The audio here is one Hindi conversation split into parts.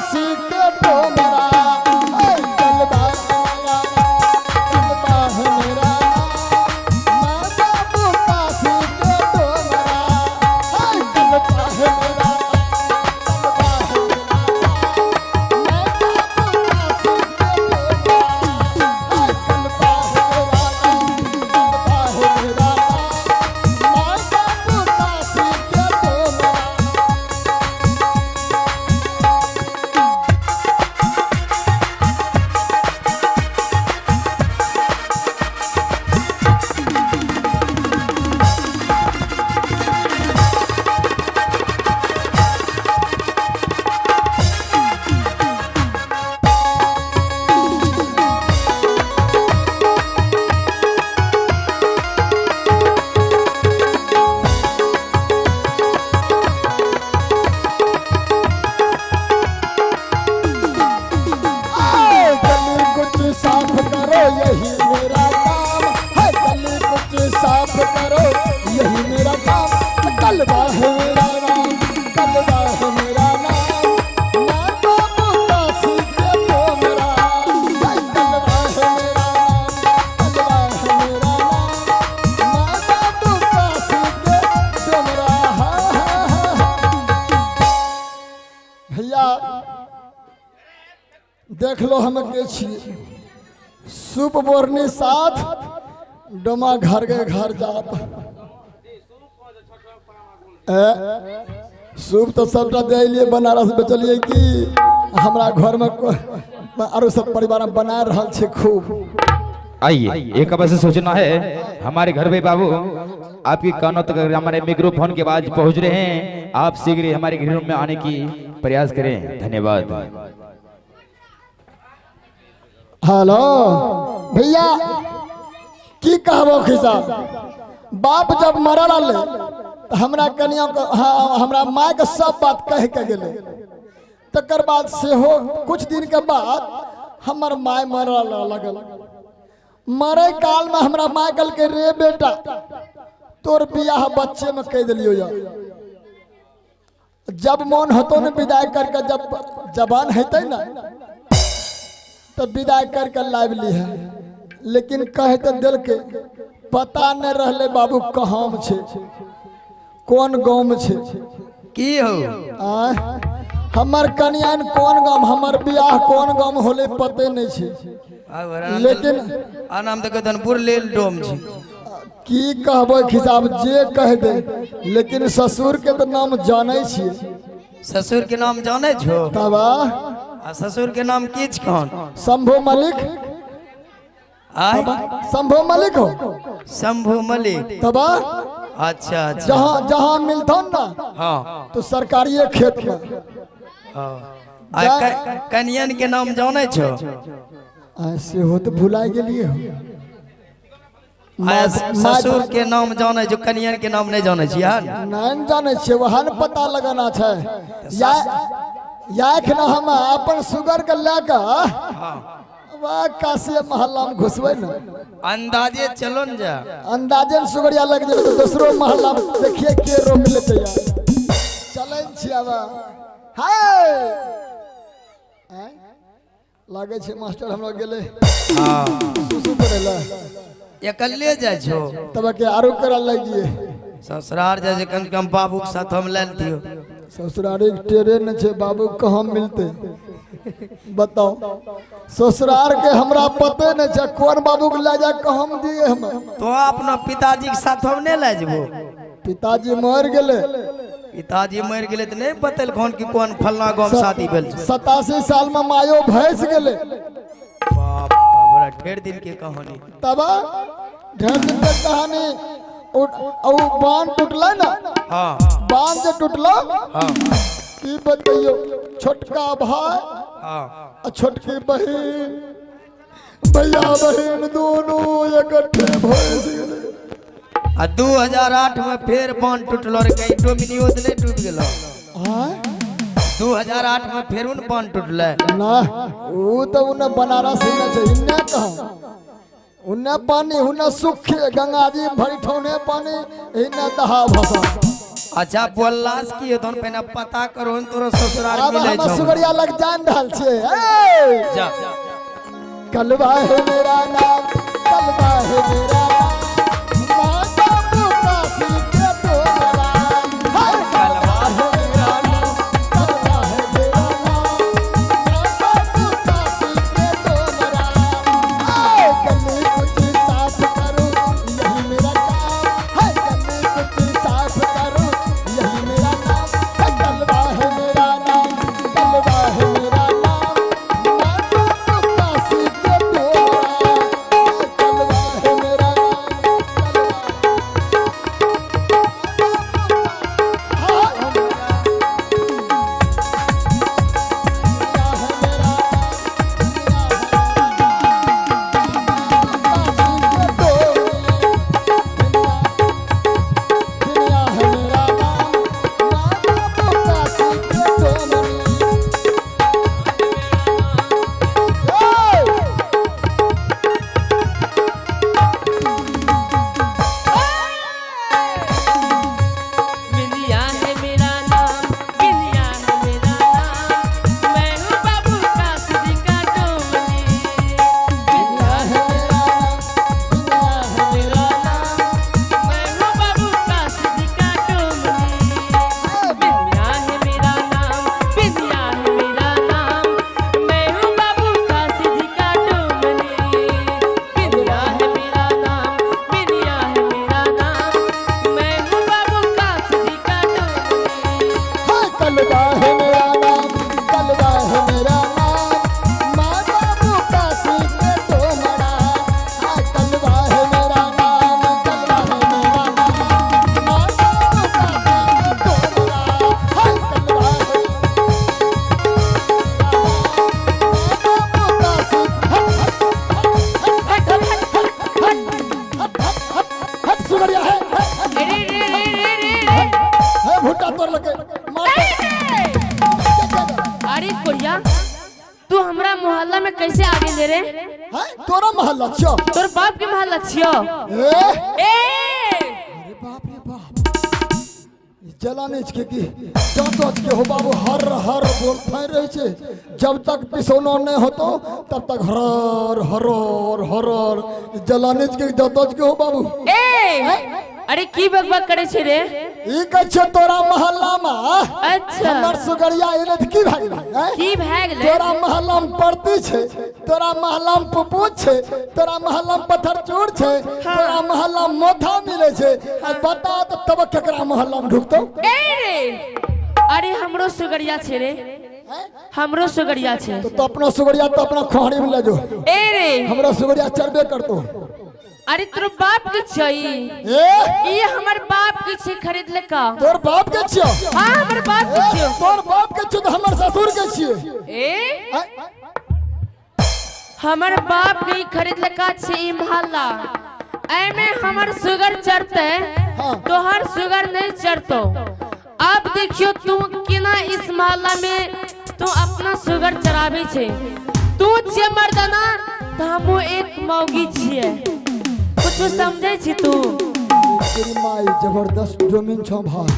काशी के डोमरा कलबा कलबा है मेरा मैं बाबू काशी के डोमरा कलबा है मेरा यही मेरा काम है गली कुछ साफ करो यही मेरा काम कलबा है मेरा नाम कलबा है मेरा नाम मैं बाबू काशी के डोमरा कलबा है मेरा नाम कलबा है मेरा नाम मैं बाबू काशी के डोमरा भैया देख लो हम के छिए सूप बोरनी साथ डोमा घर के घर जात सूप तो सबटा दे लिए बनारस बेचलिए कि हमरा घर में आरो सब परिवार में बना रहा छे खूब। आइए एक अब ऐसे सोचना है हमारे घर में बाबू आपकी कानों तक हमारे माइक्रोफोन के आवाज पहुंच रहे हैं। आप शीघ्र हमारे घर में आने की प्रयास करें। धन्यवाद। हेलो भैया की कहबो खिसा बाप जब मरल ले तो हमरा कनिया को हमरा माय के सब बात कह के गेले तकर बाद से हो कुछ दिन के बाद हमर माय मरल लगल मरे काल में हमरा माय कल के रे बेटा तोर बियाह बच्चे में कह दिलियो या जब मन होतो ने विदाई करके जब जवान हेते ना तो विदाई करके लाइवली है लेकिन कह तो दिल के पता नहीं रहले बाबू कहाँ में छे कौन गांव में छे की हो हमर कन्यान कौन गांव हमर बियाह कौन गांव में होले पते नहीं छे लेकिन नाम तो कदनपुर लेल डोम छी की कहबो हिसाब जे कह दे लेकिन ससुर के तो नाम जाने छिए ससुर के नाम जाने छो तबा ससुर के नाम की कौन शंभू मलिक शंभू मलिक हो शंभू मलिक तबा अच्छा अच्छा जहाँ जहाँ मिलता ना हाँ तो सरकारी खेत में कनियन के नाम जाने छो ऐसे हो तो भुला गेलिए ससुर के नाम जाने जो कनियन के नाम नहीं जाने छिया नहीं जाने छे वहां पता लगाना है या ना हम अपन सुगर के लेकर वाह काशी मोहल्ला में घुसबे ना अंदाजे चलो न जा अंदाजे सुगरिया लग जाए तो दूसरो मोहल्ला में देखिए के रोक लेते यार चले छियावा हाय लागे छे मास्टर हम लोग गेले हां सुसु करेला एकले जाय छो तब के आरो करा लगिए ससुरार जाय कम से कम बाबू के साथ हम ले दियो ससुरारी ट्रेन छे बाबू कहाँ मिलते बताओ ससुरार के हमरा पते न छे कौन बाबू के ले जा कहाँ दिए हम तो अपना पिताजी के साथ हम नहीं ले जबो पिताजी मर गेले पिताजी मर गेले तो नहीं बतल कौन की कौन फलना गांव शादी भेल 87 साल में मायो भैंस गेले बाप बड़ा ढेर दिन के कहानी तब ढेर दिन के कहानी बांध टूटला ना हाँ बांध जो टूटला हाँ की बताइयो छोटका भाई हाँ छोटकी बहन भैया बहन दोनों इकट्ठे भैंस गेले 2008 में फिर बांध टूटलो रे कहीं डोमिनियो नहीं टूट गेलो 2008 में फिर उन बांध टूटले ना वो तो उन्हें बनारस ही ना चाहिए इन्हें कहा उन्हें पानी उन्हें सूखे गंगा जी भरी ठौने पानी इन्हें दहा भसा अच्छा बोललास की तोन पहले पता करो तोरो ससुराल अब मिले हम छौ सुगरिया लग जान रहल छे ए! जा कलवा है मेरा नाम, कलवा है मेरा नाम, माता पुता सीखे तो मेरा हाय कलवा है मेरा नाम, कलवा है मेरा नाम, माता पुता सीखे तो मेरा हाय गली कुछ साफ करो यही मेरा काम, हाय गली कुछ साफ करो यही मेरा काम, हाय कलवा है मेरा नाम, कलवा है मेरा नाम, माता पुता सीखे तो मेरा कलवा है मेरा तू हमरा मोहल्ला में कैसे आ गेले रे? हैं तोरा मोहल्ला छियो? तोर बाप के मोहल्ला छियो? अरे बाप रे बाप, जलाने के की जांच के हो बाबू हर हर बोलते रहे छे, जब तक पिसोनो नहीं होतो तब तक हर हर हर जलाने के जांच के हो बाबू। अरे की बकबक करे छे रे? ई कछे तोरा मोहल्ला में अच्छा हमर सुगरिया एले त की भाग गेलै? की भाग गेलै? तोरा मोहल्ला में पड़ती छे, तोरा मोहल्ला में पुपूत छे, तोरा मोहल्ला में पत्थर चूर छे, तोरा मोहल्ला में मोथा मिले छे, बता तो तब केकरा मोहल्ला में ढुकतो? अरे हमरो सुगरिया छे रे, हमरो सुगरिया छे। तो अपना सुगरिया तो अपना खोहड़ी में ले जो। हमरा सुगरिया चढ़बे करतो। अरे तोर बाप के छई? ये हमर बाप के छे खरीद ले का। तोर बाप के छियो? हां हमर बाप के छियो। तोर बाप के छियो तो हमर ससुर के छियो। हमर बाप के खरीद ले का छे ई मोहल्ला। ए में हमर सुगर चढ़ते तो हर सुगर नहीं चढ़तो। अब देखियो तू केना इस मोहल्ला में तू अपना सुगर चराबे छे। तू छे मर्दाना त हमो एक मौगी छिए। कुछ समझे छी तू? तेरी माई जबरदस्त जमीन छौ भाई,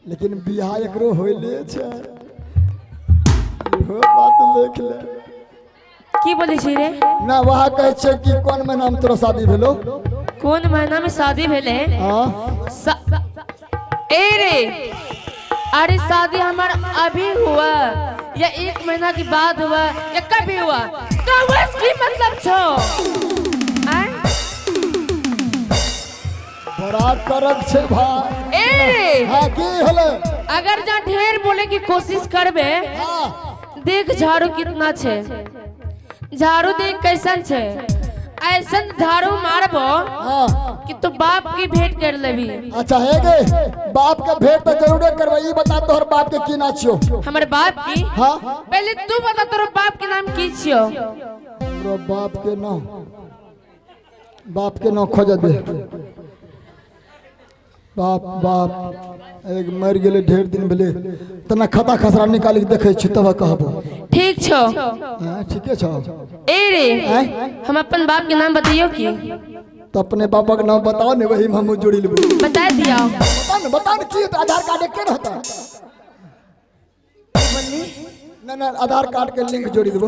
लेकिन बियाह एकरो होइले छे। इहो बात देख ले। की बोले छी रे? ना वहाँ कहे छे कि कौन महीना में तोरा शादी भेलो? कौन महीना में शादी भेले? अरे शादी हमार अभी हुआ या एक महीना के बाद हुआ या कभी हुआ? तो की मतलब छो? बड़ा करक छे भाई। हां की होले? अगर जा ढेर बोले की कोशिश करबे, देख झाड़ू कितना छे, झाड़ू देख कैसन छे। ऐसन झाड़ू मारबो कि तू बाप की भेंट कर लेबी। अच्छा है गे, बाप के भेंट तो जरूर करबे। ई बता तोहर बाप के की नाम छियो? हमर बाप की? हां पहले तू बता तोर बाप के नाम की छियो? हमरो बाप के नाम खोज दे। बाप बाप एक मर गेले, ढेर दिन भेले, तना खाता खसरा निकाल के देखे छी तब कहबो। ठीक छो? हां ठीके छो। हम अपन बाप के नाम बताइयो की? तो अपने बाबा का नाम बताओ ने वही हम जोड़ी लेबो। बता दिया बताओ न की तो आधार कार्ड के रहता। ना ना आधार कार्ड के लिंक जोड़ी देबो।